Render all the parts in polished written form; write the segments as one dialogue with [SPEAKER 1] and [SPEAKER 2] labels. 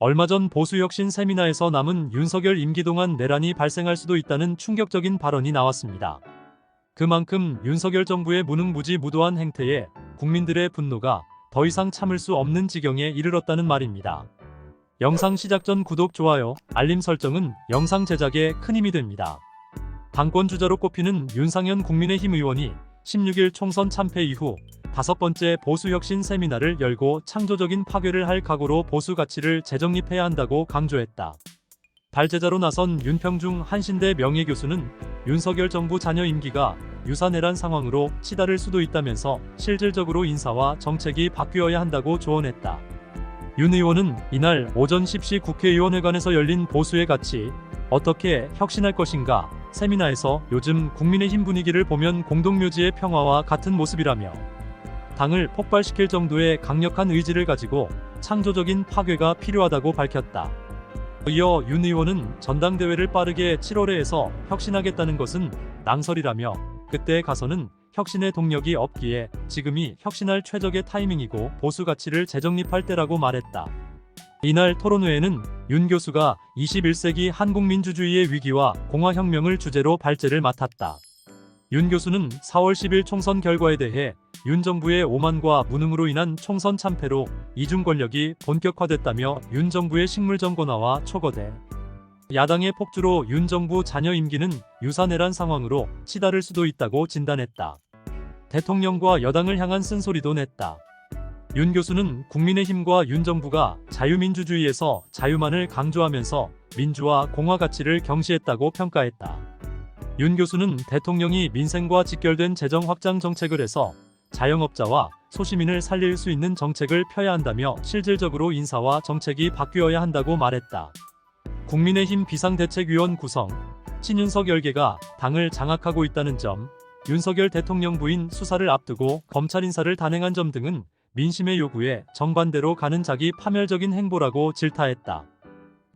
[SPEAKER 1] 얼마 전 보수혁신 세미나에서 남은 윤석열 임기 동안 내란이 발생할 수도 있다는 충격적인 발언이 나왔습니다. 그만큼 윤석열 정부의 무능무지무도한 행태에 국민들의 분노가 더 이상 참을 수 없는 지경에 이르렀다는 말입니다. 영상 시작 전 구독, 좋아요, 알림 설정은 영상 제작에 큰 힘이 됩니다. 당권 주자로 꼽히는 윤상현 국민의힘 의원이 16일 총선 참패 이후 5번째 보수혁신 세미나를 열고 창조적인 파괴를 할 각오로 보수 가치를 재정립해야 한다고 강조했다. 발제자로 나선 윤평중 한신대 명예교수는 윤석열 정부 잔여 임기가 유사 내란 상황으로 치달을 수도 있다면서 실질적으로 인사와 정책이 바뀌어야 한다고 조언했다. 윤 의원은 이날 오전 10시 국회의원회관에서 열린 보수의 가치, 어떻게 혁신할 것인가 세미나에서 요즘 국민의힘 분위기를 보면 공동묘지의 평화와 같은 모습이라며 당을 폭발시킬 정도의 강력한 의지를 가지고 창조적인 파괴가 필요하다고 밝혔다. 이어 윤 의원은 전당대회를 빠르게 7월에 해서 혁신하겠다는 것은 낭설이라며 그때에 가서는 혁신의 동력이 없기에 지금이 혁신할 최적의 타이밍이고 보수 가치를 재정립할 때라고 말했다. 이날 토론회에는 윤 교수가 21세기 한국민주주의의 위기와 공화혁명을 주제로 발제를 맡았다. 윤 교수는 4월 10일 총선 결과에 대해 윤 정부의 오만과 무능으로 인한 총선 참패로 이중 권력이 본격화됐다며 윤 정부의 식물정권화와 초거대, 야당의 폭주로 윤 정부 잔여 임기는 유사 내란 상황으로 치달을 수도 있다고 진단했다. 대통령과 여당을 향한 쓴소리도 냈다. 윤 교수는 국민의힘과 윤 정부가 자유민주주의에서 자유만을 강조하면서 민주화 공화 가치를 경시했다고 평가했다. 윤 교수는 대통령이 민생과 직결된 재정 확장 정책을 해서 자영업자와 소시민을 살릴 수 있는 정책을 펴야 한다며 실질적으로 인사와 정책이 바뀌어야 한다고 말했다. 국민의힘 비상대책위원 구성, 친윤석 열개가 당을 장악하고 있다는 점, 윤석열 대통령 부인 수사를 앞두고 검찰 인사를 단행한 점 등은 민심의 요구에 정반대로 가는 자기 파멸적인 행보라고 질타했다.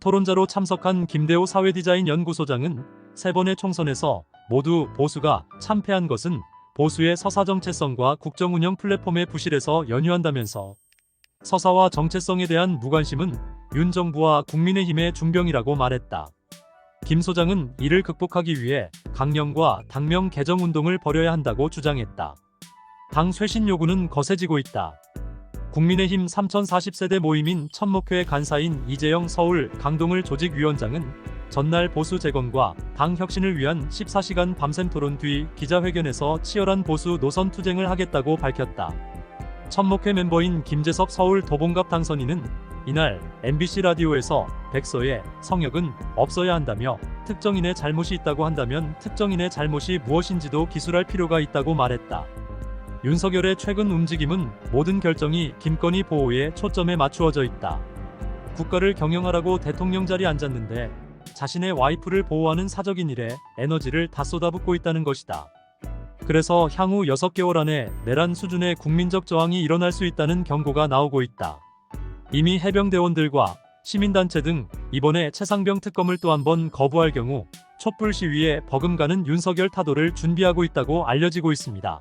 [SPEAKER 1] 토론자로 참석한 김대호 사회디자인 연구소장은 3번의 총선에서 모두 보수가 참패한 것은 보수의 서사 정체성과 국정운영 플랫폼의 부실에서 연유한다면서 서사와 정체성에 대한 무관심은 윤 정부와 국민의힘의 중병이라고 말했다. 김 소장은 이를 극복하기 위해 강령과 당명 개정 운동을 벌여야 한다고 주장했다. 당 쇄신 요구는 거세지고 있다. 국민의힘 3040세대 모임인 천목회 간사인 이재영 서울 강동을 조직위원장은 전날 보수 재건과 당 혁신을 위한 14시간 밤샘 토론 뒤 기자회견에서 치열한 보수 노선 투쟁을 하겠다고 밝혔다. 천목회 멤버인 김재석 서울 도봉갑 당선인은 이날 MBC 라디오에서 백서에 성역은 없어야 한다며 특정인의 잘못이 있다고 한다면 특정인의 잘못이 무엇인지도 기술할 필요가 있다고 말했다. 윤석열의 최근 움직임은 모든 결정이 김건희 보호에 초점에 맞추어져 있다. 국가를 경영하라고 대통령 자리에 앉았는데 자신의 와이프를 보호하는 사적인 일에 에너지를 다 쏟아붓고 있다는 것이다. 그래서 향후 6개월 안에 내란 수준의 국민적 저항이 일어날 수 있다는 경고가 나오고 있다. 이미 해병대원들과 시민단체 등 이번에 최상병 특검을 또 한 번 거부할 경우 촛불 시위에 버금가는 윤석열 타도를 준비하고 있다고 알려지고 있습니다.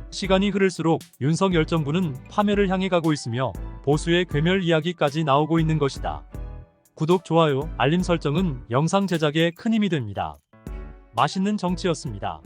[SPEAKER 1] 시간이 흐를수록 윤석열 정부는 파멸을 향해 가고 있으며 보수의 괴멸 이야기까지 나오고 있는 것이다. 구독, 좋아요, 알림 설정은 영상 제작에 큰 힘이 됩니다. 맛있는 정치였습니다.